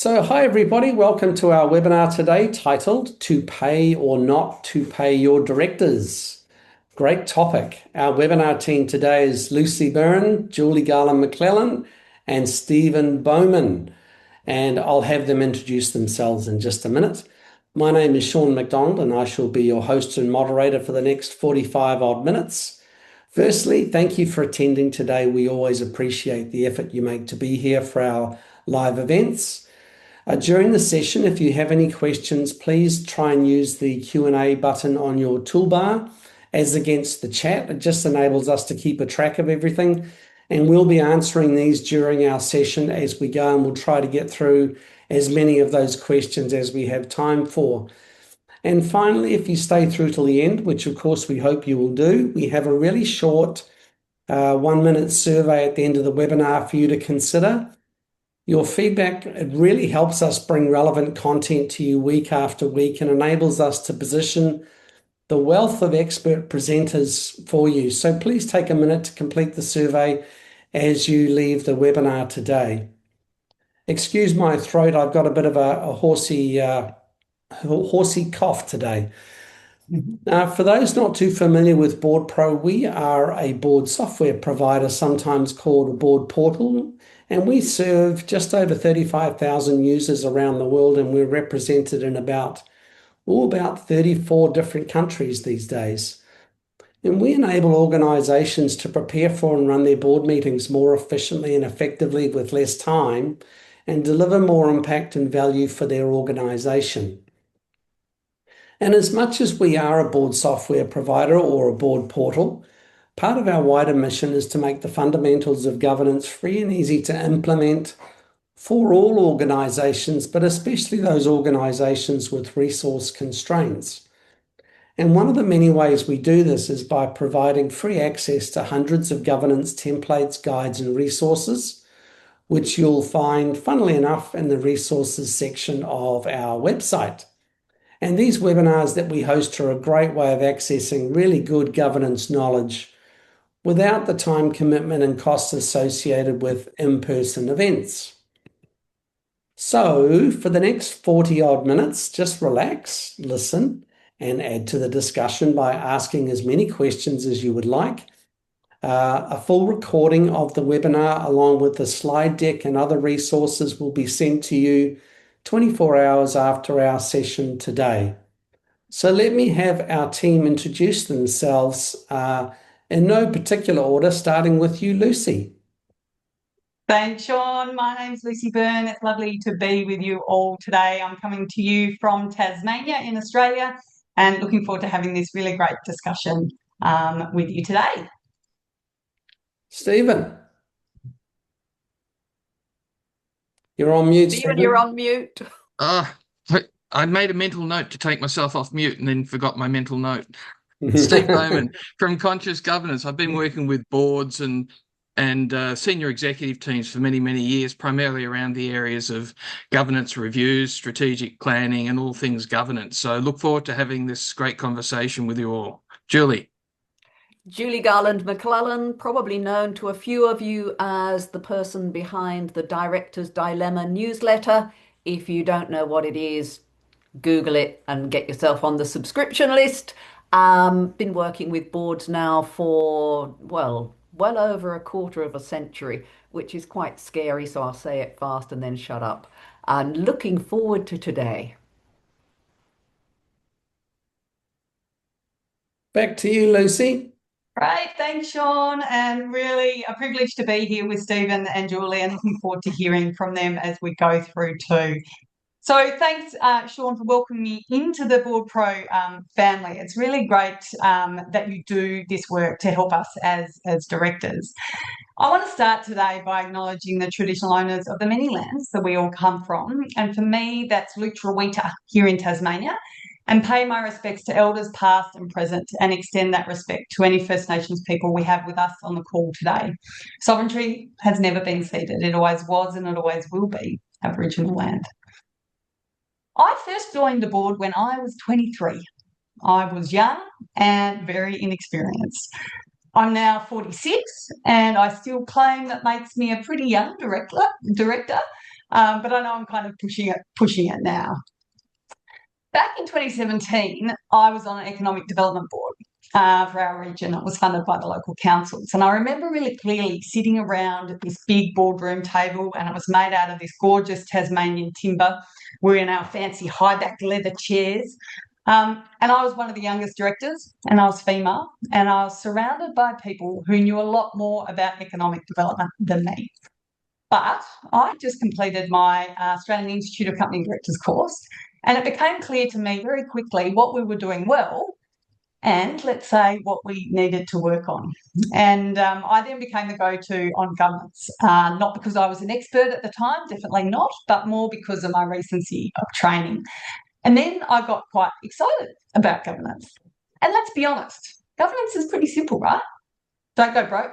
Hi everybody, welcome to our webinar today titled To Pay or Not to Pay Your Directors. Great topic. Our webinar team today is Lucy Byrne, Julie Garland-McClellan, and Stephen Bowman. And I'll have them introduce themselves in just a minute. My name is Sean McDonald and I shall be your host and moderator for the next 45 odd minutes. Firstly, thank you for attending today. We always appreciate the effort you make to be here for our live events. During the session, if you have any questions, please try and use the Q&A button on your toolbar as against the chat. It just enables us to keep a track of everything. And we'll be answering these during our session as we go, and we'll try to get through as many of those questions as we have time for. And finally, if you stay through till the end, which of course we hope you will do, we have a really short 1-minute survey at the end of the webinar for you to consider. Your feedback, it really helps us bring relevant content to you week after week and enables us to position the wealth of expert presenters for you. So please take a minute to complete the survey as you leave the webinar today. Excuse my throat, I've got a bit of a horsey cough today. For those not too familiar with Board Pro, we are a board software provider, sometimes called a board portal, and we serve just over 35,000 users around the world, and we're represented in about 34 different countries these days. And we enable organizations to prepare for and run their board meetings more efficiently and effectively with less time and deliver more impact and value for their organization. And as much as we are a board software provider or a board portal, part of our wider mission is to make the fundamentals of governance free and easy to implement for all organizations, but especially those organizations with resource constraints. And one of the many ways we do this is by providing free access to hundreds of governance templates, guides, and resources, which you'll find, funnily enough, in the resources section of our website. And these webinars that we host are a great way of accessing really good governance knowledge without the time commitment and costs associated with in-person events. So for the next 40 odd minutes, just relax, listen, and add to the discussion by asking as many questions as you would like. A full recording of the webinar along with the slide deck and other resources will be sent to you 24 hours after our session today. So let me have our team introduce themselves in no particular order, starting with you, Lucy. Thanks, Sean. My name's Lucy Byrne. It's lovely to be with you all today. I'm coming to you from Tasmania in Australia and looking forward to having this really great discussion with you today. Stephen. You're on mute, Stephen. You're on mute. I made a mental note to take myself off mute and then forgot my mental note. Steve Bowman from Conscious Governance. I've been working with boards and senior executive teams for many, many years, primarily around the areas of governance reviews, strategic planning, and all things governance. So look forward to having this great conversation with you all. Julie. Julie Garland-McClellan, probably known to a few of you as the person behind the Director's Dilemma newsletter. If you don't know what it is, Google it and get yourself on the subscription list. Been working with boards now for, well over a quarter of a century, which is quite scary, so I'll say it fast and then shut up. And looking forward to today. Back to you, Lucy. Great, thanks, Sean, and really a privilege to be here with Stephen and Julie, and looking forward to hearing from them as we go through too. So thanks, Sean, for welcoming me into the Board Pro family. It's really great that you do this work to help us as directors. I want to start today by acknowledging the traditional owners of the many lands that we all come from. And for me, that's Lutruwita here in Tasmania, and pay my respects to elders past and present and extend that respect to any First Nations people we have with us on the call today. Sovereignty has never been ceded. It always was and it always will be Aboriginal land. I first joined the board when I was 23. I was young and very inexperienced. I'm now 46 and I still claim that makes me a pretty young director, But I know I'm kind of pushing it now. Back in 2017, I was on an economic development board for our region. It was funded by the local councils. And I remember really clearly sitting around at this big boardroom table, and it was made out of this gorgeous Tasmanian timber. We're in our fancy high-back leather chairs. And I was one of the youngest directors, and I was female, and I was surrounded by people who knew a lot more about economic development than me. But I just completed my Australian Institute of Company Directors course, and it became clear to me very quickly what we were doing well and, let's say, what we needed to work on. And I then became the go-to on governance, not because I was an expert at the time, definitely not, but more because of my recency of training. And then I got quite excited about governance. And let's be honest, governance is pretty simple, right? Don't go broke,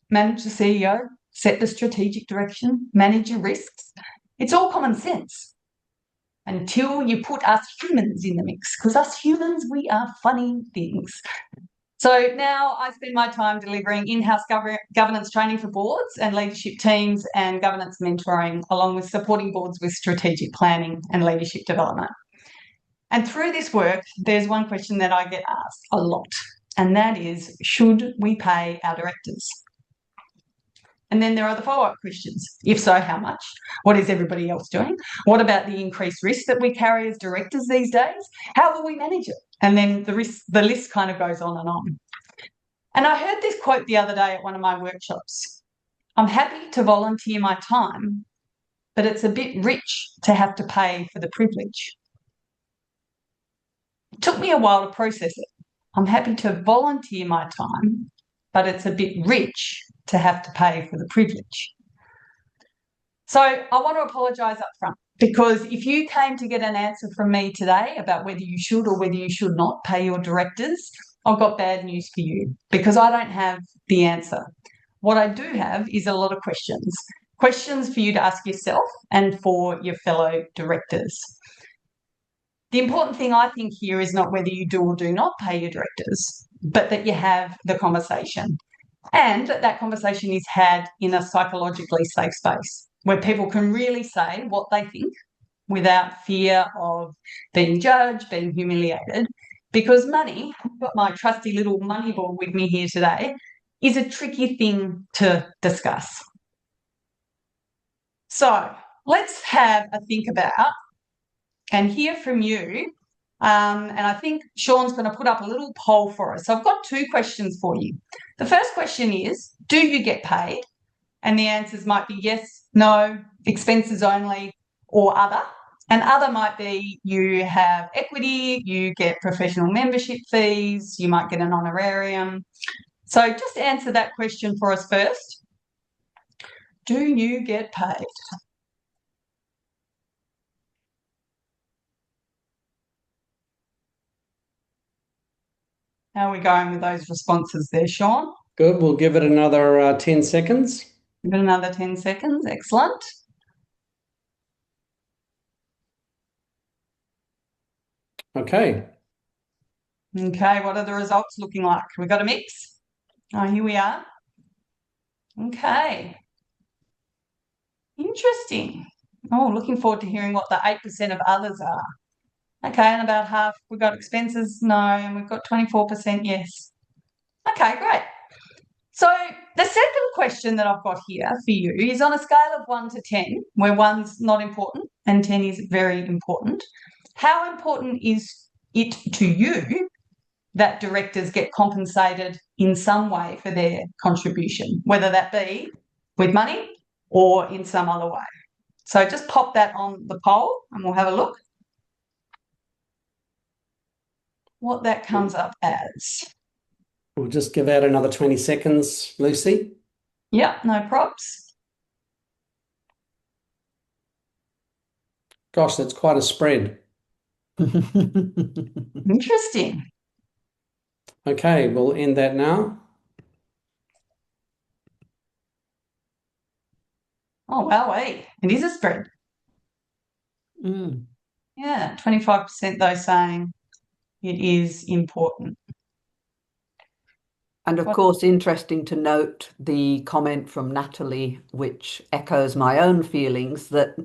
manage the CEO, set the strategic direction, manage your risks. It's all common sense until you put us humans in the mix, because us humans, we are funny things. So now I spend my time delivering in-house governance training for boards and leadership teams and governance mentoring, along with supporting boards with strategic planning and leadership development. And through this work, there's one question that I get asked a lot, and that is, should we pay our directors? And then there are the follow-up questions. If so, how much? What is everybody else doing? What about the increased risk that we carry as directors these days? How will we manage it? And then the list kind of goes on and on. And I heard this quote the other day at one of my workshops. I'm happy to volunteer my time, but it's a bit rich to have to pay for the privilege. It took me a while to process it. I'm happy to volunteer my time, but it's a bit rich to have to pay for the privilege. So I want to apologise up front, because if you came to get an answer from me today about whether you should or whether you should not pay your directors, I've got bad news for you, because I don't have the answer. What I do have is a lot of questions for you to ask yourself and for your fellow directors. The important thing, I think, here is not whether you do or do not pay your directors, but that you have the conversation, and that conversation is had in a psychologically safe space where people can really say what they think without fear of being judged, being humiliated. Because money, I've got my trusty little money ball with me here today, is a tricky thing to discuss. So let's have a think about and hear from you. And I think Sean's going to put up a little poll for us. So I've got two questions for you. The first question is, do you get paid? And the answers might be yes, no, expenses only, or other. And other might be you have equity, you get professional membership fees, you might get an honorarium. So just answer that question for us first. Do you get paid? How are we going with those responses there, Sean? Good. We'll give it another 10 seconds. Give it another 10 seconds. Excellent. Okay. Okay, what are the results looking like? We got a mix? Oh, here we are. Okay. Interesting. Oh, looking forward to hearing what the 8% of others are. Okay, and about half, we've got expenses, no, and we've got 24% yes. Okay, great. So the second question that I've got here for you is on a scale of 1 to 10, where 1's not important and 10 is very important. How important is it to you that directors get compensated in some way for their contribution, whether that be with money or in some other way? So just pop that on the poll and we'll have a look what that comes up as. We'll just give out another 20 seconds, Lucy. Yeah, no props. Gosh, that's quite a spread. Interesting. Okay, we'll end that now. Oh, wow, it is a spread. Yeah, 25% though saying it is important. And of course, interesting to note the comment from Natalie, which echoes my own feelings, that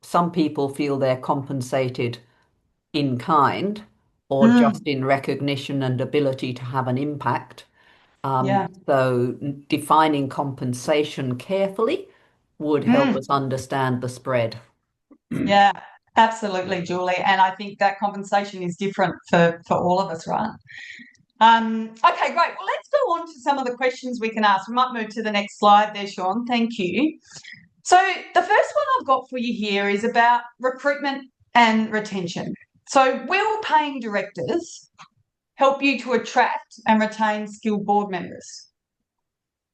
some people feel they're compensated in kind or just in recognition and ability to have an impact. Yeah. So defining compensation carefully would help us understand the spread. Yeah, absolutely, Julie. And I think that compensation is different for all of us, right? Okay, great. Well, let's go on to some of the questions we can ask. We might move to the next slide there, Sean. Thank you. So the first one I've got for you here is about recruitment and retention. So will paying directors help you to attract and retain skilled board members?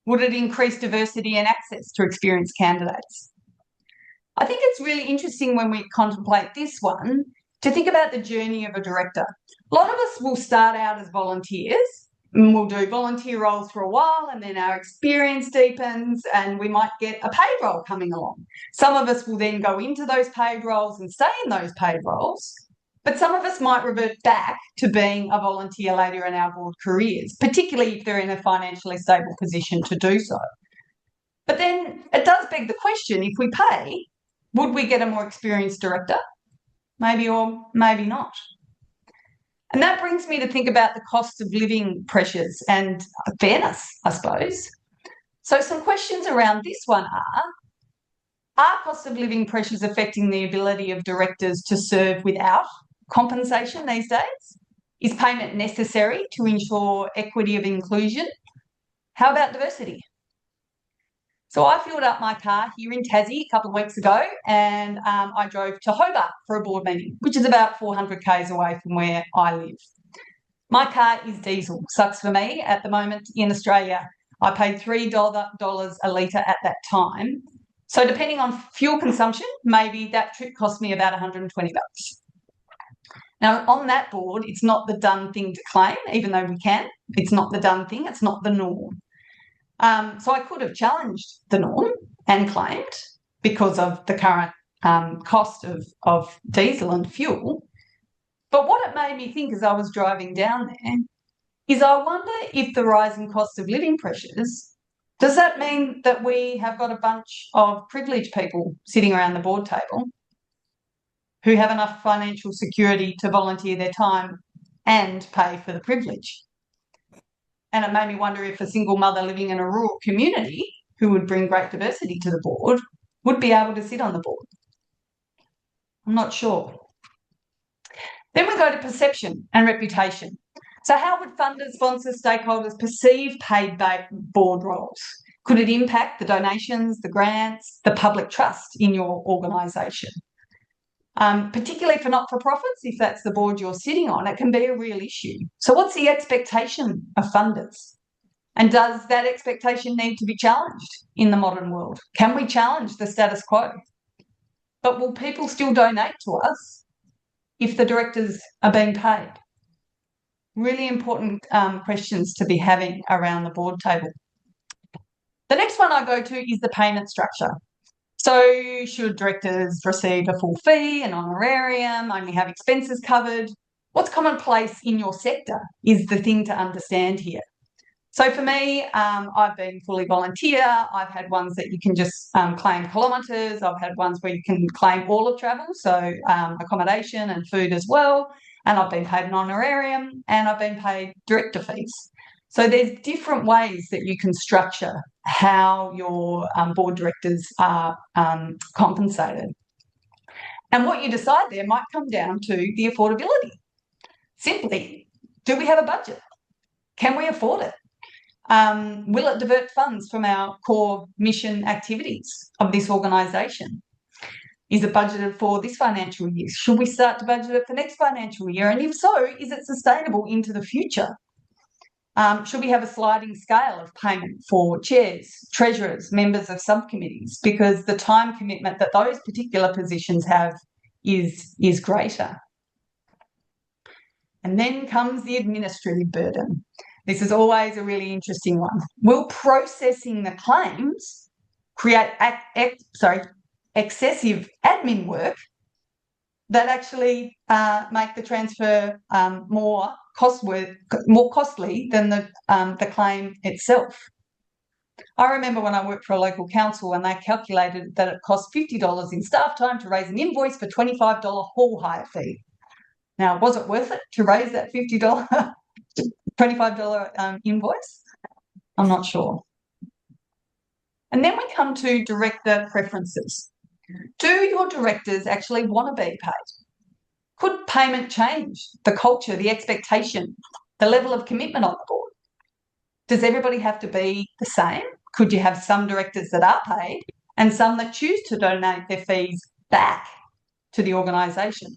Would it increase diversity and access to experienced candidates? I think it's really interesting when we contemplate this one to think about the journey of a director. A lot of us will start out as volunteers and we'll do volunteer roles for a while, and then our experience deepens and we might get a paid role coming along. Some of us will then go into those paid roles and stay in those paid roles, but some of us might revert back to being a volunteer later in our board careers, particularly if they're in a financially stable position to do so. But then it does beg the question, if we pay, would we get a more experienced director? Maybe or maybe not. And that brings me to think about the cost of living pressures and fairness, I suppose. So some questions around this one are cost of living pressures affecting the ability of directors to serve without compensation these days? Is payment necessary to ensure equity of inclusion? How about diversity? So I filled up my car here in Tassie a couple of weeks ago, and I drove to Hobart for a board meeting, which is about 400 k's away from where I live. My car is diesel. Sucks for me at the moment in Australia. I paid $3 a litre at that time. So depending on fuel consumption, maybe that trip cost me about $120. Now, on that board, it's not the done thing to claim, even though we can. It's not the done thing. It's not the norm. So I could have challenged the norm and claimed because of the current cost of diesel and fuel. But what it made me think as I was driving down there is I wonder if the rising cost of living pressures, does that mean that we have got a bunch of privileged people sitting around the board table who have enough financial security to volunteer their time and pay for the privilege? And it made me wonder if a single mother living in a rural community who would bring great diversity to the board would be able to sit on the board. I'm not sure. Then we go to perception and reputation. So how would funders, sponsors, stakeholders perceive paid board roles? Could it impact the donations, the grants, the public trust in your organisation? Particularly for not-for-profits, if that's the board you're sitting on, it can be a real issue. So what's the expectation of funders? And does that expectation need to be challenged in the modern world? Can we challenge the status quo? But will people still donate to us if the directors are being paid? Really important questions to be having around the board table. The next one I go to is the payment structure. So should directors receive a full fee, an honorarium, only have expenses covered? What's commonplace in your sector is the thing to understand here. So for me, I've been fully volunteer. I've had ones that you can just claim kilometres. I've had ones where you can claim all of travel, so accommodation and food as well. And I've been paid an honorarium and I've been paid director fees. So there's different ways that you can structure how your board directors are compensated. And what you decide there might come down to the affordability. Simply, do we have a budget? Can we afford it? Will it divert funds from our core mission activities of this organisation? Is it budgeted for this financial year? Should we start to budget it for next financial year? And if so, is it sustainable into the future? Should we have a sliding scale of payment for chairs, treasurers, members of subcommittees? Because the time commitment that those particular positions have is greater. And then comes the administrative burden. This is always a really interesting one. Will processing the claims create excessive admin work that actually make the transfer more costly than the claim itself? I remember when I worked for a local council and they calculated that it cost $50 in staff time to raise an invoice for $25 hall hire fee. Now, was it worth it to raise that $50, $25 invoice? I'm not sure. And then we come to director preferences. Do your directors actually want to be paid? Could payment change the culture, the expectation, the level of commitment on the board? Does everybody have to be the same? Could you have some directors that are paid and some that choose to donate their fees back to the organisation?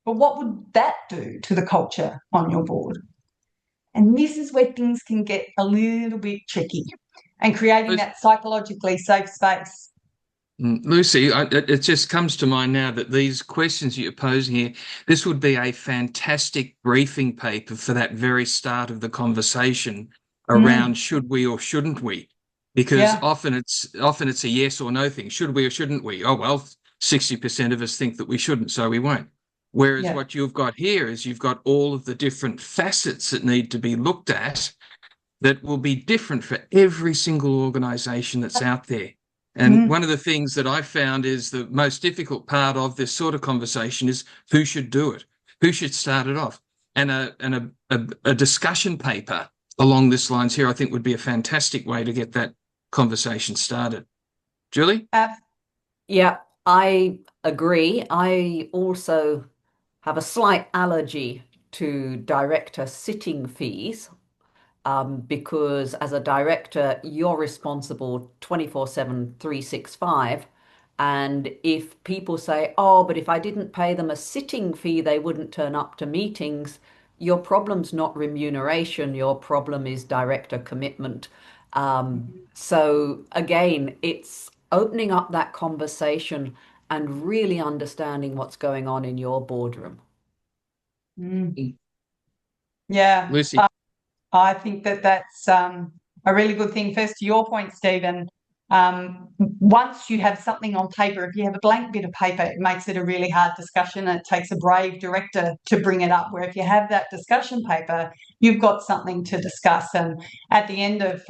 But what would that do to the culture on your board? And this is where things can get a little bit tricky and creating that psychologically safe space. Lucy, it just comes to mind now that these questions you're posing here, this would be a fantastic briefing paper for that very start of the conversation around should we or shouldn't we? Because often it's a yes or no thing. Should we or shouldn't we? Oh, well, 60% of us think that we shouldn't, so we won't. Whereas what you've got here is you've got all of the different facets that need to be looked at that will be different for every single organisation that's out there. And one of the things that I found is the most difficult part of this sort of conversation is who should do it, who should start it off. And a discussion paper along this lines here, I think would be a fantastic way to get that conversation started. Julie? Yeah, I agree. I also have a slight allergy to director sitting fees. Because as a director, you're responsible 24/7, 365. And if people say, oh, but if I didn't pay them a sitting fee, they wouldn't turn up to meetings, your problem's not remuneration, your problem is director commitment. So again, it's opening up that conversation and really understanding what's going on in your boardroom. Yeah. Lucy? I think that that's a really good thing. First, to your point, Stephen, once you have something on paper, if you have a blank bit of paper, it makes it a really hard discussion and it takes a brave director to bring it up, where if you have that discussion paper, you've got something to discuss. And at the end of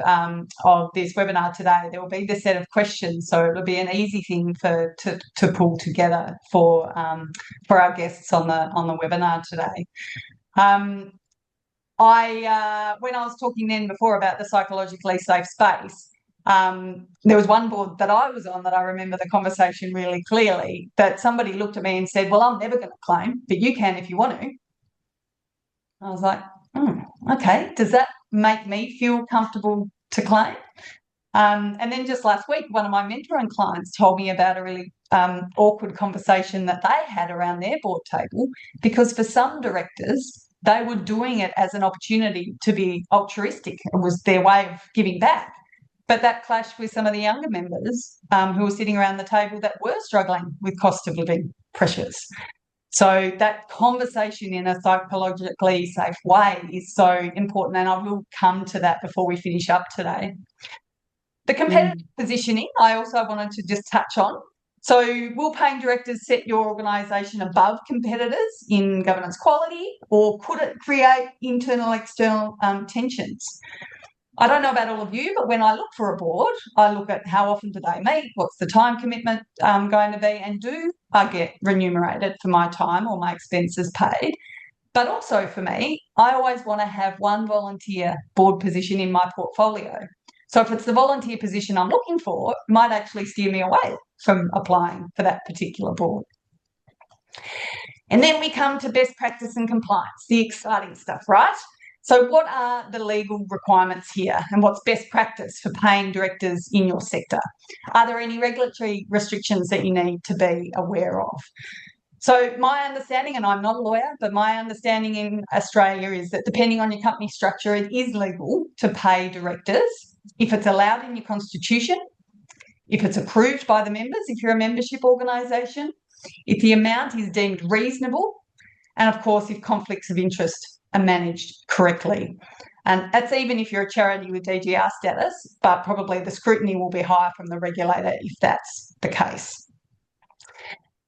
this webinar today, there will be the set of questions, so it'll be an easy thing to pull together for our guests on the webinar today. When I was talking then before about the psychologically safe space, there was one board that I was on that I remember the conversation really clearly, that somebody looked at me and said, well, I'm never going to claim, but you can if you want to. I was like, okay, does that make me feel comfortable to claim? And then just last week, one of my mentoring clients told me about a really awkward conversation that they had around their board table, because for some directors, they were doing it as an opportunity to be altruistic. It was their way of giving back. But that clashed with some of the younger members who were sitting around the table that were struggling with cost of living pressures. So that conversation in a psychologically safe way is so important, and I will come to that before we finish up today. The competitive positioning, I also wanted to just touch on. So will paying directors set your organisation above competitors in governance quality, or could it create internal, external tensions? I don't know about all of you, but when I look for a board, I look at how often do they meet, what's the time commitment going to be, and do I get remunerated for my time or my expenses paid? But also for me, I always want to have one volunteer board position in my portfolio. So if it's the volunteer position I'm looking for, it might actually steer me away from applying for that particular board. And then we come to best practice and compliance, the exciting stuff, right? So what are the legal requirements here, and what's best practice for paying directors in your sector? Are there any regulatory restrictions that you need to be aware of? So my understanding, and I'm not a lawyer, but my understanding in Australia is that depending on your company structure, it is legal to pay directors if it's allowed in your constitution, if it's approved by the members, if you're a membership organisation, if the amount is deemed reasonable, and of course, if conflicts of interest are managed correctly. And that's even if you're a charity with DGR status, but probably the scrutiny will be higher from the regulator if that's the case.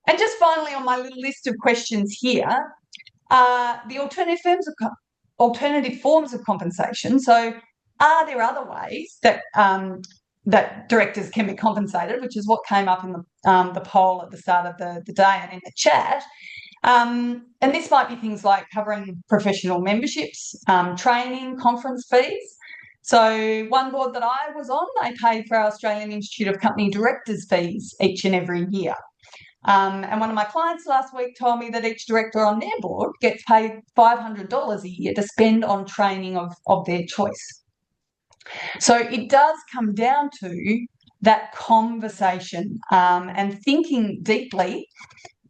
And just finally, on my little list of questions here, the alternative forms of compensation. So are there other ways that that directors can be compensated, which is what came up in the poll at the start of the day and in the chat. And this might be things like covering professional memberships, training, conference fees. So one board that I was on, they paid for our Australian Institute of Company Directors fees each and every year. And one of my clients last week told me that each director on their board gets paid $500 a year to spend on training of their choice. So it does come down to that conversation and thinking deeply,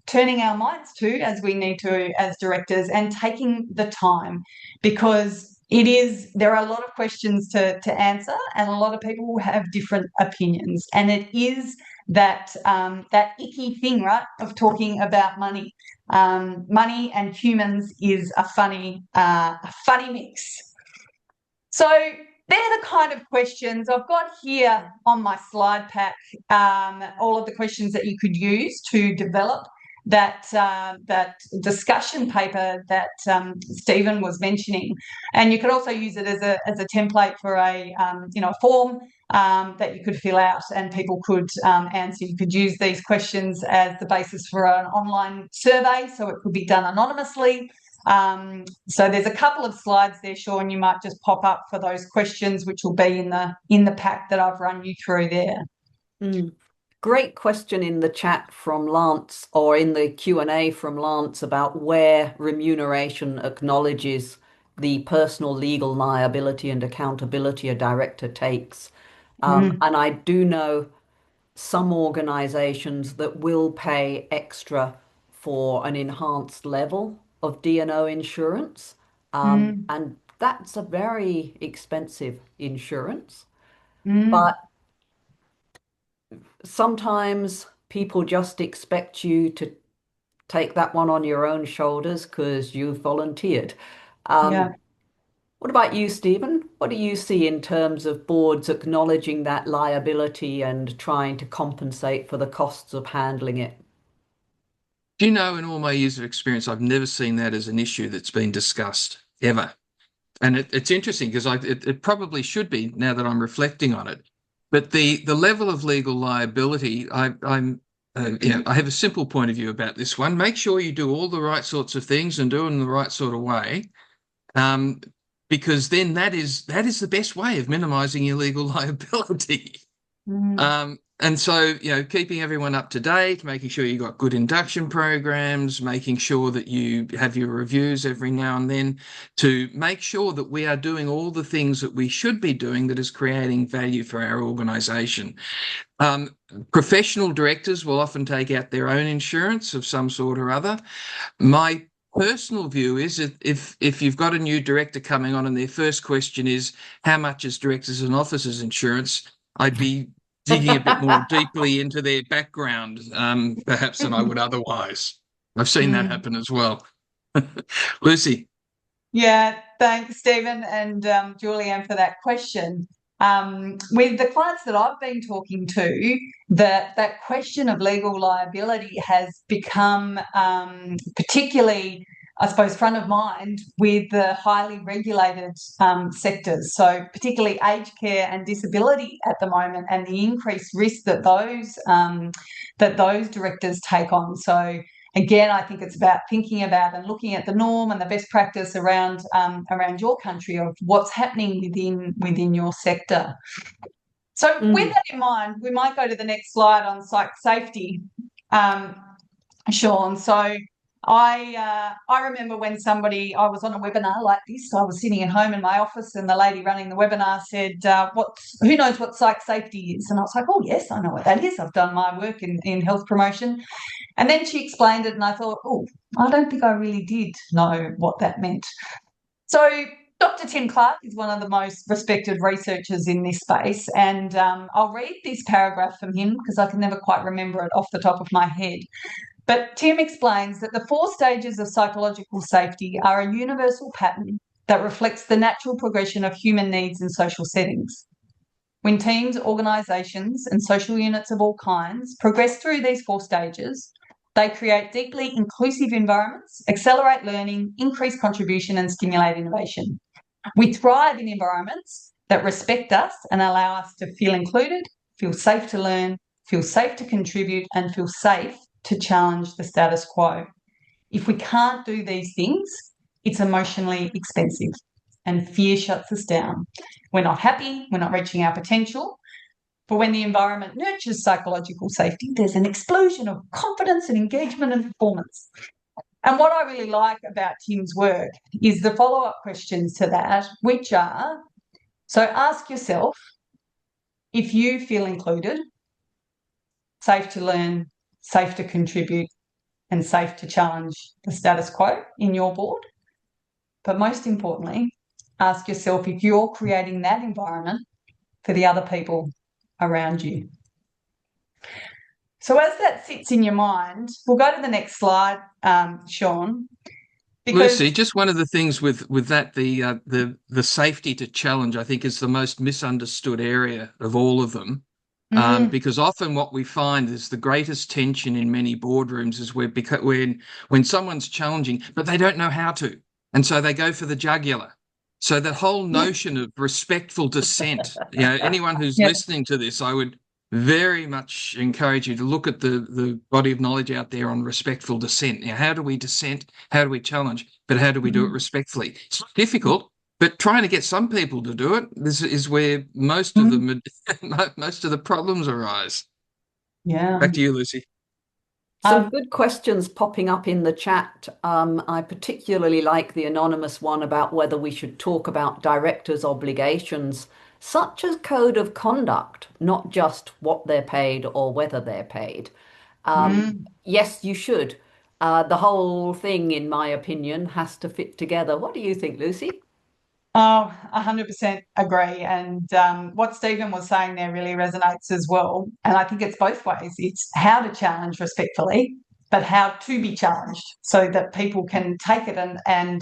turning our minds to, as we need to as directors, and taking the time, because there are a lot of questions to answer, and a lot of people will have different opinions, and it is that icky thing, right, of talking about money. Money and humans is a funny mix. So they're the kind of questions I've got here on my slide pack, all of the questions that you could use to develop that discussion paper that Stephen was mentioning. And you could also use it as a template for a form that you could fill out and people could answer. You could use these questions as the basis for an online survey, so it could be done anonymously. So there's a couple of slides there, Sean, you might just pop up for those questions, which will be in the pack that I've run you through there. Great question in the chat from Lance, or in the Q&A from Lance, about where remuneration acknowledges the personal legal liability and accountability a director takes. And I do know some organisations that will pay extra for an enhanced level of D&O insurance. And that's a very expensive insurance. But sometimes people just expect you to take that one on your own shoulders because you volunteered. What about you, Stephen? What do you see in terms of boards acknowledging that liability and trying to compensate for the costs of handling it? Do you know, in all my years of experience, I've never seen that as an issue that's been discussed ever. And it's interesting because it probably should be, now that I'm reflecting on it. But the level of legal liability, I have a simple point of view about this one. Make sure you do all the right sorts of things and do it in the right sort of way, because then that is the best way of minimising your legal liability. And so, keeping everyone up to date, making sure you've got good induction programs, making sure that you have your reviews every now and then, to make sure that we are doing all the things that we should be doing that is creating value for our organisation. Professional directors will often take out their own insurance of some sort or other. My personal view is that if you've got a new director coming on and their first question is, how much is directors and officers insurance, I'd be digging a bit more deeply into their background, perhaps, than I would otherwise. I've seen that happen as well. Lucy. Yeah, thanks, Stephen and Julianne, for that question. With the clients that I've been talking to, that question of legal liability has become particularly, I suppose, front of mind with the highly regulated sectors. So particularly aged care and disability at the moment, and the increased risk that those directors take on. So again, I think it's about thinking about and looking at the norm and the best practice around your country of what's happening within your sector. So with that in mind, we might go to the next slide on psych safety, Sean. So I remember when I was on a webinar like this, I was sitting at home in my office and the lady running the webinar said, who knows what psych safety is? And I was like, oh, yes, I know what that is. I've done my work in health promotion. And then she explained it and I thought, oh, I don't think I really did know what that meant. So Dr. Tim Clark is one of the most respected researchers in this space, and I'll read this paragraph from him because I can never quite remember it off the top of my head. But Tim explains that the 4 stages of psychological safety are a universal pattern that reflects the natural progression of human needs in social settings. When teams, organisations and social units of all kinds progress through these 4 stages, they create deeply inclusive environments, accelerate learning, increase contribution and stimulate innovation. We thrive in environments that respect us and allow us to feel included, feel safe to learn, feel safe to contribute, and feel safe to challenge the status quo. If we can't do these things, it's emotionally expensive and fear shuts us down. We're not happy, we're not reaching our potential. But when the environment nurtures psychological safety, there's an explosion of confidence and engagement and performance. And what I really like about Tim's work is the follow-up questions to that, which are, so ask yourself, if you feel included, safe to learn, safe to contribute, and safe to challenge the status quo in your board. But most importantly, ask yourself if you're creating that environment for the other people around you. So as that sits in your mind, we'll go to the next slide, Sean. Lucy, just one of the things with that, the safety to challenge, I think, is the most misunderstood area of all of them. Because often what we find is the greatest tension in many boardrooms is when someone's challenging, but they don't know how to. And so they go for the jugular. So the whole notion of respectful dissent, anyone who's listening to this, I would very much encourage you to look at the body of knowledge out there on respectful dissent. How do we dissent? How do we challenge? But how do we do it respectfully? It's difficult. But trying to get some people to do it, this is where most of the problems arise. Yeah. Back to you, Lucy. Some good questions popping up in the chat. I particularly like the anonymous one about whether we should talk about directors' obligations, such as code of conduct, not just what they're paid or whether they're paid. Yes, you should. The whole thing, in my opinion, has to fit together. What do you think, Lucy? Oh, 100% agree. And what Stephen was saying there really resonates as well. And I think it's both ways. It's how to challenge respectfully, but how to be challenged so that people can take it and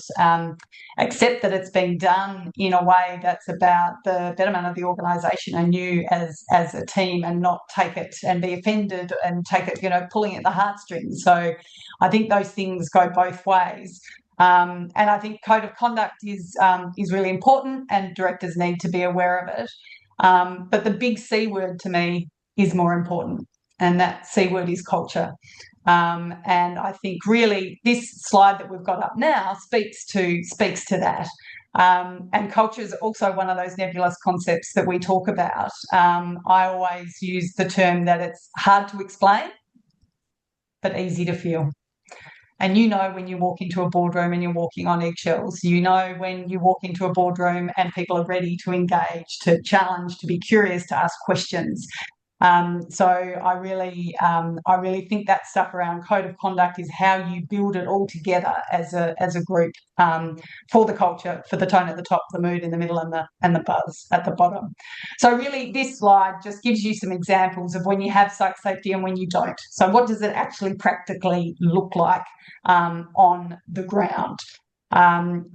accept that it's being done in a way that's about the betterment of the organisation and you as a team, and not take it and be offended and take it, pulling at the heartstrings. So I think those things go both ways. And I think code of conduct is really important, and directors need to be aware of it. But the big C word to me is more important, and that C word is culture. And I think really this slide that we've got up now speaks to that. And culture is also one of those nebulous concepts that we talk about. I always use the term that it's hard to explain, but easy to feel. And when you walk into a boardroom and you're walking on eggshells, when you walk into a boardroom and people are ready to engage, to challenge, to be curious, to ask questions. So I really think that stuff around code of conduct is how you build it all together as a group, for the culture, for the tone at the top, the mood in the middle, and the buzz at the bottom. So really, this slide just gives you some examples of when you have psych safety and when you don't. So what does it actually practically look like on the ground?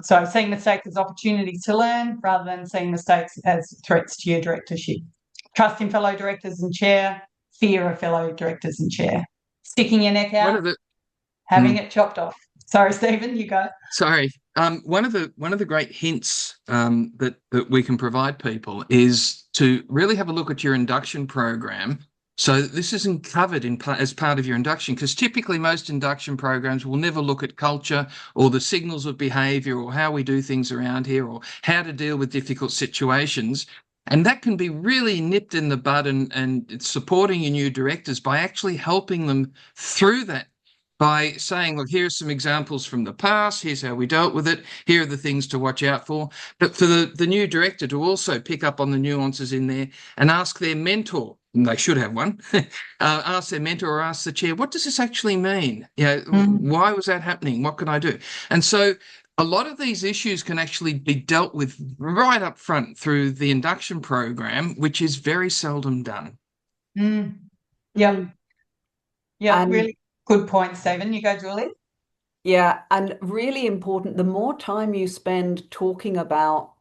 So seeing mistakes as opportunities to learn rather than seeing mistakes as threats to your directorship. Trust in fellow directors and chair, fear of fellow directors and chair. Sticking your neck out, having it chopped off. Sorry, Stephen, you go. Sorry. One of the great hints that we can provide people is to really have a look at your induction program. So this isn't covered as part of your induction, because typically most induction programs will never look at culture or the signals of behaviour or how we do things around here or how to deal with difficult situations. And that can be really nipped in the bud and it's supporting your new directors by actually helping them through that, by saying, look, here's some examples from the past, here's how we dealt with it, here are the things to watch out for. But for the new director to also pick up on the nuances in there and ask their mentor, and they should have one, ask their mentor or ask the chair, what does this actually mean? Why was that happening? What can I do? And so a lot of these issues can actually be dealt with right up front through the induction program, which is very seldom done. Yeah, really good point, Stephen. You go, Julie. Yeah, and really important, the more time you spend talking about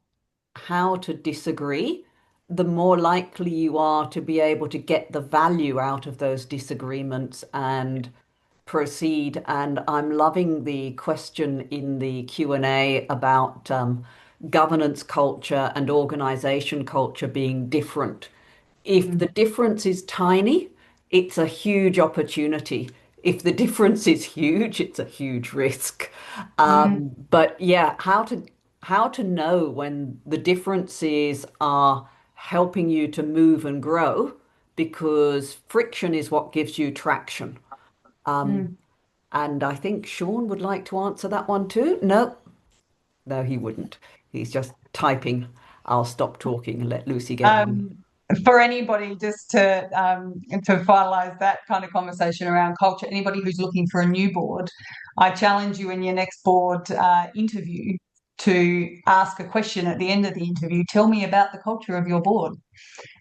how to disagree, the more likely you are to be able to get the value out of those disagreements and proceed. And I'm loving the question in the Q&A about governance culture and organization culture being different. If the difference is tiny, it's a huge opportunity. If the difference is huge, it's a huge risk. Mm, But yeah, how to know when the differences are helping you to move and grow, because friction is what gives you traction. mm. And I think Sean would like to answer that one too. No, he wouldn't. He's just typing. I'll stop talking and let Lucy get on. Um, for anybody, just to finalise that kind of conversation around culture, anybody who's looking for a new board, I challenge you in your next board interview to ask a question at the end of the interview. Tell me about the culture of your board.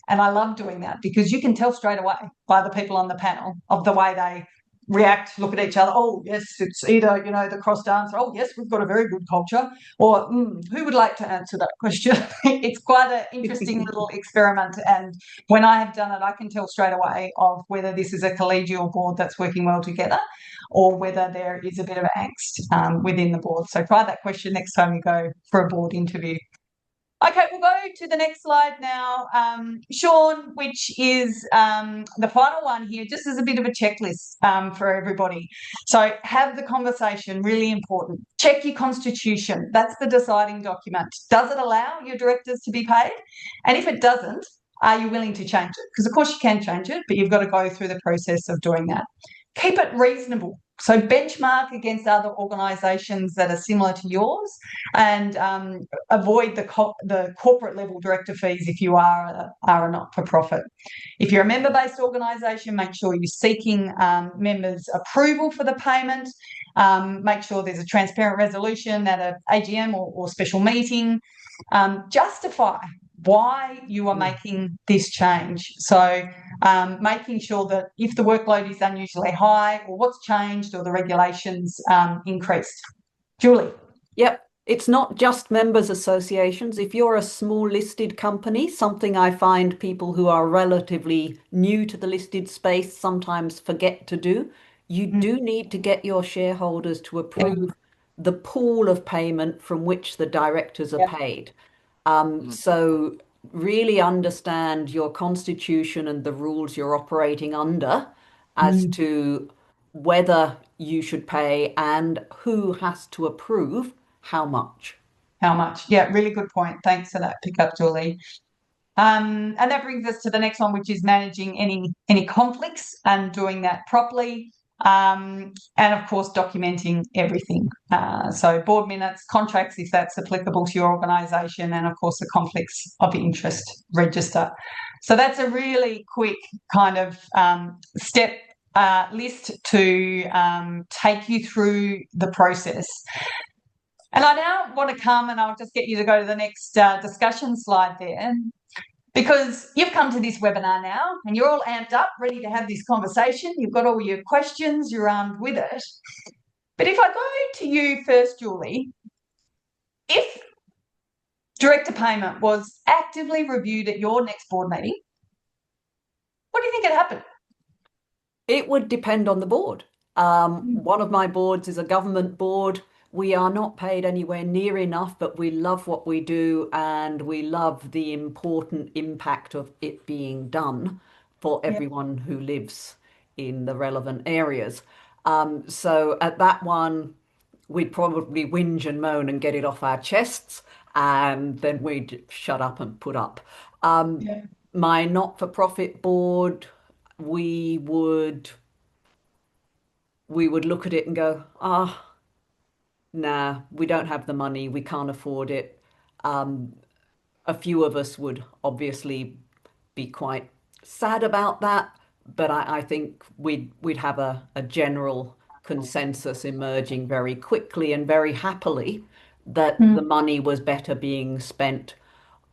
And I love doing that because you can tell straight away by the people on the panel of the way they react, look at each other. Oh, yes, it's either, the crossed answer. Oh, yes, we've got a very good culture. Or who would like to answer that question? It's quite an interesting little experiment. And when I have done it, I can tell straight away of whether this is a collegial board that's working well together or whether there is a bit of angst within the board. So try that question next time you go for a board interview. Okay, we'll go to the next slide now, Sean, which is the final one here, just as a bit of a checklist for everybody. So have the conversation, really important. Check your constitution. That's the deciding document. Does it allow your directors to be paid? And if it doesn't, are you willing to change it? Because, of course, you can change it, but you've got to go through the process of doing that. Keep it reasonable. So benchmark against other organisations that are similar to yours and avoid the corporate level director fees if you are a not-for-profit. If you're a member-based organisation, make sure you're seeking members' approval for the payment. Make sure there's a transparent resolution at an AGM or special meeting. Justify why you are making this change. So making sure that if the workload is unusually high or what's changed or the regulations increased. Julie. Yep. It's not just members associations. If you're a small listed company, something I find people who are relatively new to the listed space sometimes forget to do, you do need to get your shareholders to approve the pool of payment from which the directors are paid. So really understand your constitution and the rules you're operating under as to whether you should pay and who has to approve how much. How much? Yeah, really good point. Thanks for that pickup, Julie. And that brings us to the next one, which is managing any conflicts and doing that properly. And of course, documenting everything. So board minutes, contracts, if that's applicable to your organisation, and of course the conflicts of interest register. So that's a really quick kind of step list to take you through the process. And I now want to come and I'll just get you to go to the next discussion slide there. Because you've come to this webinar now and you're all amped up, ready to have this conversation. You've got all your questions, you're armed with it. But if I go to you first, Julie, if director payment was actively reviewed at your next board meeting, what do you think would happen? It would depend on the board. One of my boards is a government board. We are not paid anywhere near enough, but we love what we do and we love the important impact of it being done for everyone who lives in the relevant areas. So at that one, we'd probably whinge and moan and get it off our chests, and then we'd shut up and put up. My not-for-profit board, we would look at it and go, nah, we don't have the money, we can't afford it. A few of us would obviously be quite sad about that, but I think we'd have a general consensus emerging very quickly and very happily that the money was better being spent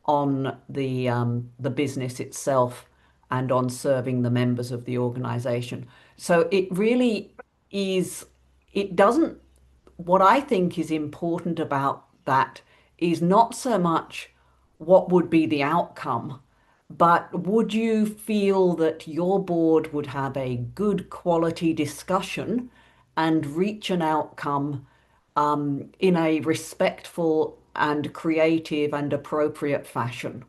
on the business itself and on serving the members of the organization. So it really is, it doesn't, what I think is important about that is not so much what would be the outcome, but would you feel that your board would have a good quality discussion and reach an outcome in a respectful and creative and appropriate fashion?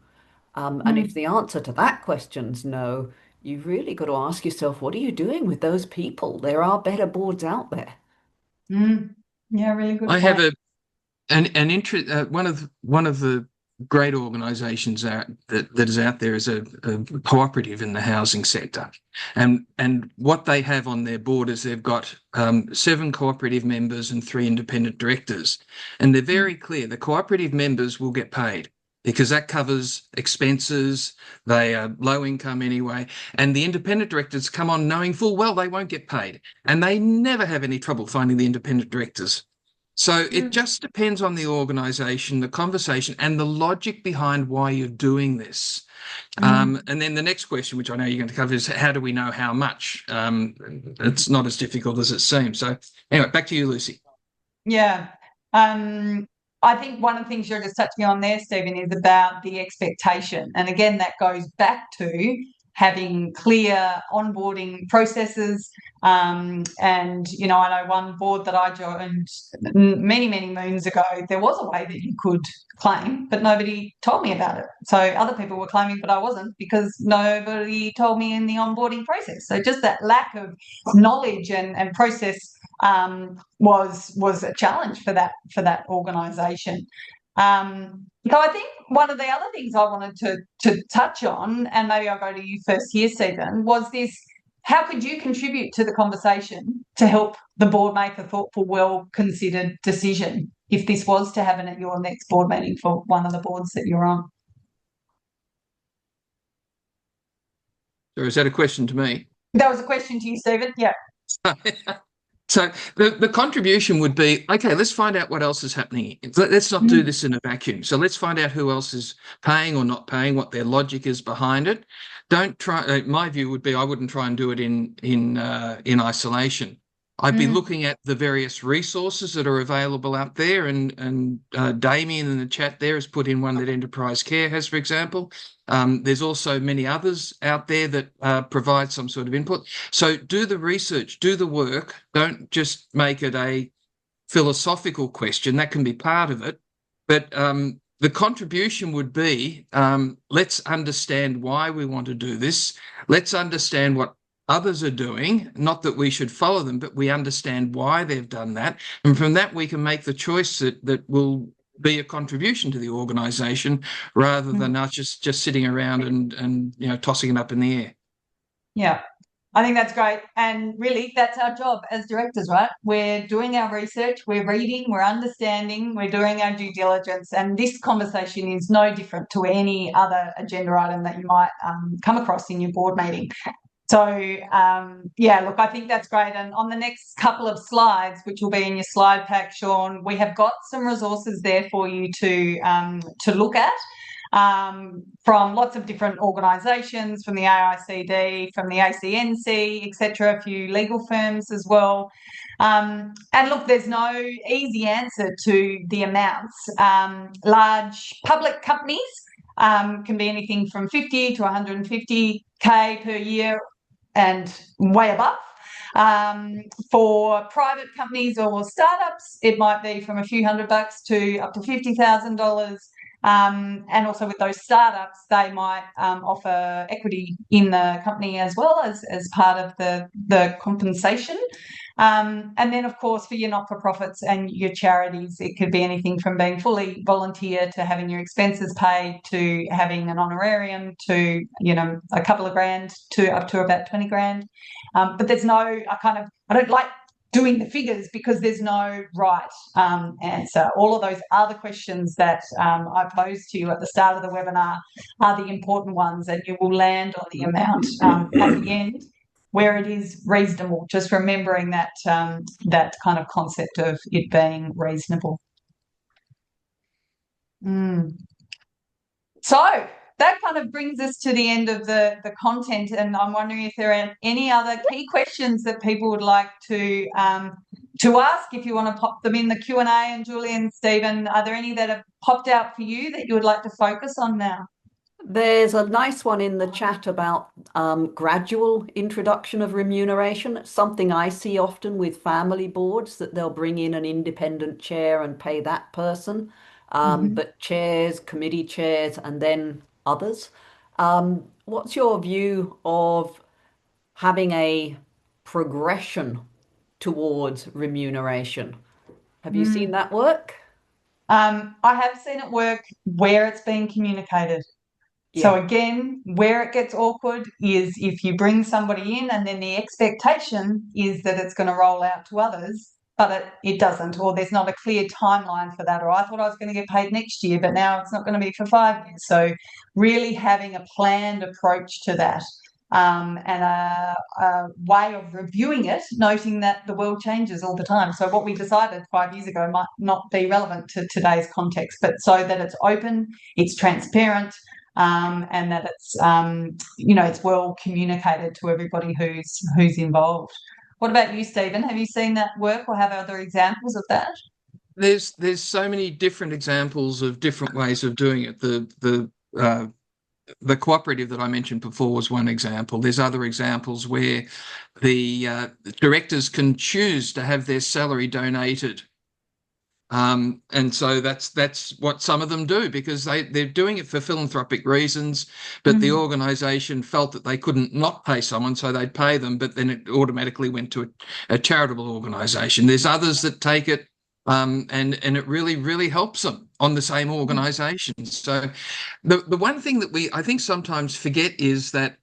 And if the answer to that question's no, you've really got to ask yourself, what are you doing with those people? There are better boards out there. Yeah, really good I have point. an interest. One of the great organisations that is out there is a cooperative in the housing sector, and what they have on their board is they've got 7 cooperative members and 3 independent directors, and they're very clear. The cooperative members will get paid because that covers expenses. They are low income anyway, and the independent directors come on knowing full well they won't get paid, and they never have any trouble finding the independent directors. So it just depends on the organisation, the conversation, and the logic behind why you're doing this. And then the next question, which I know you're going to cover, is how do we know how much? It's not as difficult as it seems. So anyway, back to you, Lucy. Yeah. I think one of the things you're just touching on there, Stephen, is about the expectation. And again, that goes back to having clear onboarding processes. And, you know, I know one board that I joined many, many moons ago, there was a way that you could claim, but nobody told me about it. So other people were claiming, but I wasn't, because nobody told me in the onboarding process. So just that lack of knowledge and process was a challenge for that organisation. So I think one of the other things I wanted to touch on, and maybe I'll go to you first here, Stephen, was this: how could you contribute to the conversation to help the board make a thoughtful, well-considered decision if this was to happen at your next board meeting for one of the boards that you're on? So is that a question to me? That was a question to you, Stephen. Yeah. So the contribution would be, okay, let's find out what else is happening. Let's not do this in a vacuum. So let's find out who else is paying or not paying, what their logic is behind it. Don't try. My view would be I wouldn't try and do it in isolation. I'd be looking at the various resources that are available out there, and Damien in the chat there has put in one that Enterprise Care has, for example. There's also many others out there that provide some sort of input. So do the research, do the work. Don't just make it a philosophical question. That can be part of it. But the contribution would be, let's understand why we want to do this. Let's understand what others are doing, not that we should follow them, but we understand why they've done that. And from that, we can make the choice that will be a contribution to the organisation rather than us just sitting around and you know, tossing it up in the air. Yeah, I think that's great. And really, that's our job as directors, right? We're doing our research, we're reading, we're understanding, we're doing our due diligence. And this conversation is no different to any other agenda item that you might come across in your board meeting. So, yeah, look, I think that's great. And on the next couple of slides, which will be in your slide pack, Sean, we have got some resources there for you to look at, from lots of different organisations, from the AICD, from the ACNC, etc., a few legal firms as well. And look, there's no easy answer to the amounts. Large public companies can be anything from 50 to 150K per year and way above. For private companies or startups, it might be from a few $100 to up to $50,000. And also with those startups, they might offer equity in the company as well as part of the compensation. And then, of course, for your not-for-profits and your charities, it could be anything from being fully volunteer to having your expenses paid to having an honorarium to, you know, a couple of grand to up to about 20 grand. But there's no, I don't like doing the figures because there's no right answer. All of those other questions that I posed to you at the start of the webinar are the important ones, and you will land on the amount at the end where it is reasonable, just remembering that that kind of concept of it being reasonable. So that kind of brings us to the end of the content, and I'm wondering if there are any other key questions that people would like to ask. If you want to pop them in the Q&A, and Julie and Stephen, are there any that have popped out for you that you would like to focus on now? There's a nice one in the chat about gradual introduction of remuneration. It's something I see often with family boards, that they'll bring in an independent chair and pay that person. but chairs, committee chairs, and then others. What's your view of having a progression towards remuneration? Have you seen that work? I have seen it work where it's being communicated. So Yeah. again, where it gets awkward is if you bring somebody in and then the expectation is that it's going to roll out to others, but it doesn't, or there's not a clear timeline for that, or I thought I was going to get paid next year, but now it's not going to be for 5 years. So really having a planned approach to that, and a way of reviewing it, noting that the world changes all the time. So what we decided 5 years ago might not be relevant to today's context, but so that it's open, it's transparent, and that it's it's well communicated to everybody who's involved. What about you, Stephen? Have you seen that work or have other examples of that? There's so many different examples of different ways of doing it. The cooperative that I mentioned before was one example. There's other examples where the directors can choose to have their salary donated. And so that's what some of them do, because they're doing it for philanthropic reasons, but the organisation felt that they couldn't not pay someone, so they'd pay them, but then it automatically went to a charitable organisation. There's others that take it, and it really, really helps them on the same organisation. So the one thing that I think sometimes forget is that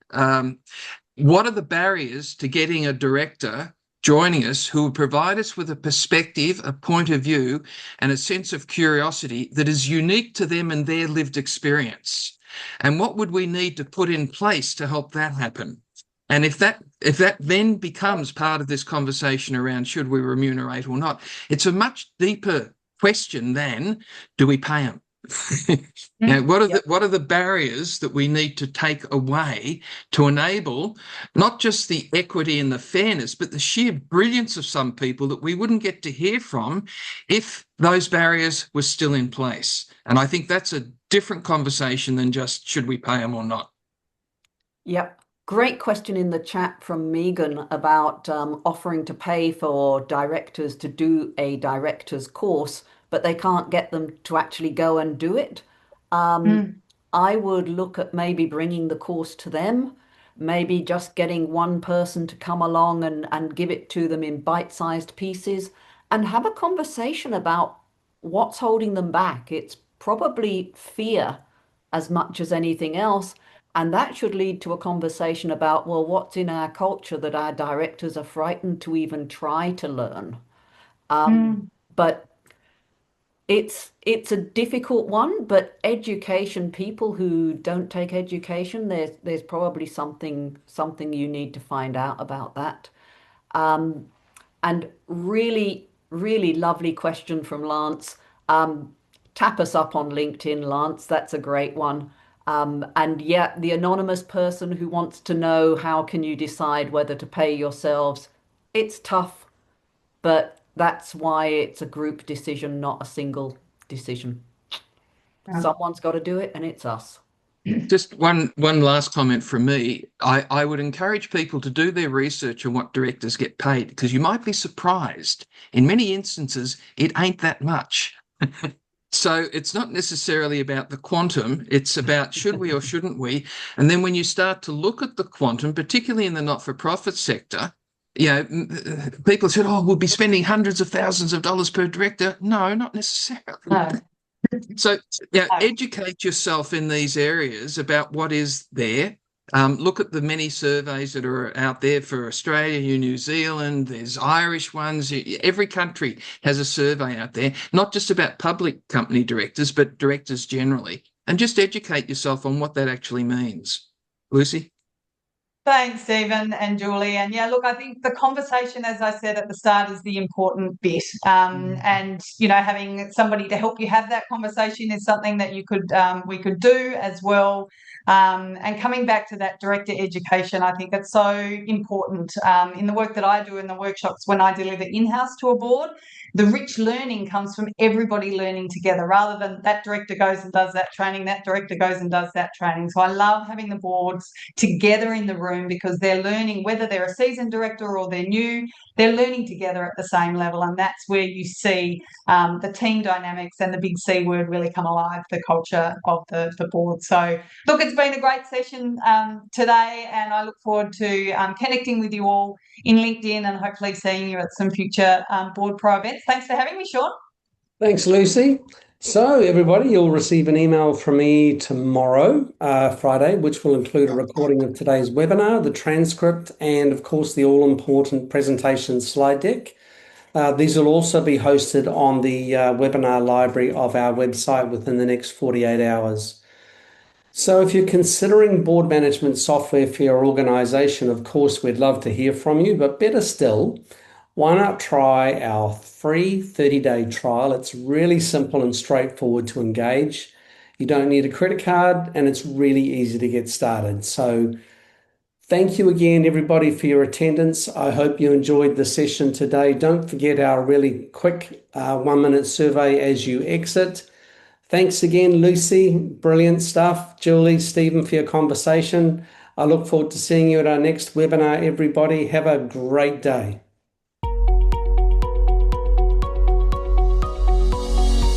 what are the barriers to getting a director joining us who will provide us with a perspective, a point of view, and a sense of curiosity that is unique to them and their lived experience? And what would we need to put in place to help that happen? And if that then becomes part of this conversation around should we remunerate or not, it's a much deeper question than do we pay them? What are the barriers that we need to take away to enable not just the equity and the fairness, but the sheer brilliance of some people that we wouldn't get to hear from if those barriers were still in place? And I think that's a different conversation than just should we pay them or not. Yep. Great question in the chat from Megan about offering to pay for directors to do a director's course, but they can't get them to actually go and do it. I would look at maybe bringing the course to them, maybe just getting one person to come along and give it to them in bite-sized pieces and have a conversation about what's holding them back. It's probably fear as much as anything else. And that should lead to a conversation about, well, what's in our culture that our directors are frightened to even try to learn. But it's a difficult one, but education, people who don't take education, there's probably something you need to find out about that. And really, really lovely question from Lance. Tap us up on LinkedIn, Lance. That's a great one. And yeah, the anonymous person who wants to know how can you decide whether to pay yourselves. It's tough, but that's why it's a group decision, not a single decision. Someone's got to do it, and it's us. Just one last comment from me. I would encourage people to do their research on what directors get paid, because you might be surprised. In many instances, it ain't that much. So it's not necessarily about the quantum, it's about should we or shouldn't we? And then when you start to look at the quantum, particularly in the not-for-profit sector, people said, oh, we'll be spending hundreds of thousands of dollars per director. No, not necessarily. No. So educate yourself in these areas about what is there. Look at the many surveys that are out there for Australia, New Zealand, there's Irish ones. Every country has a survey out there, not just about public company directors, but directors generally. And just educate yourself on what that actually means. Lucy? Thanks, Stephen and Julie. And yeah, look, I think the conversation, as I said at the start, is the important bit. And having somebody to help you have that conversation is something that we could do as well. And coming back to that director education, I think it's so important in the work that I do in the workshops when I deliver in-house to a board. the rich learning comes from everybody learning together rather than that director goes and does that training, that director goes and does that training. So I love having the boards together in the room because they're learning, whether they're a seasoned director or they're new, they're learning together at the same level. And that's where you see the team dynamics and the big C word really come alive, the culture of the board. So look, it's been a great session today, and I look forward to connecting with you all in LinkedIn and hopefully seeing you at some future Board Pro events. Thanks for having me, Sean. Thanks, Lucy. So everybody, you'll receive an email from me tomorrow, Friday, which will include a recording of today's webinar, the transcript, and of course the all-important presentation slide deck. These will also be hosted on the webinar library of our website within the next 48 hours. So if you're considering board management software for your organization, of course, we'd love to hear from you, but better still, why not try our free 30-day trial? It's really simple and straightforward to engage. You don't need a credit card, and it's really easy to get started. So thank you again, everybody, for your attendance. I hope you enjoyed the session today. Don't forget our really quick 1-minute survey as you exit. Thanks again, Lucy. Brilliant stuff. Julie, Stephen, for your conversation. I look forward to seeing you at our next webinar, everybody. Have a great day.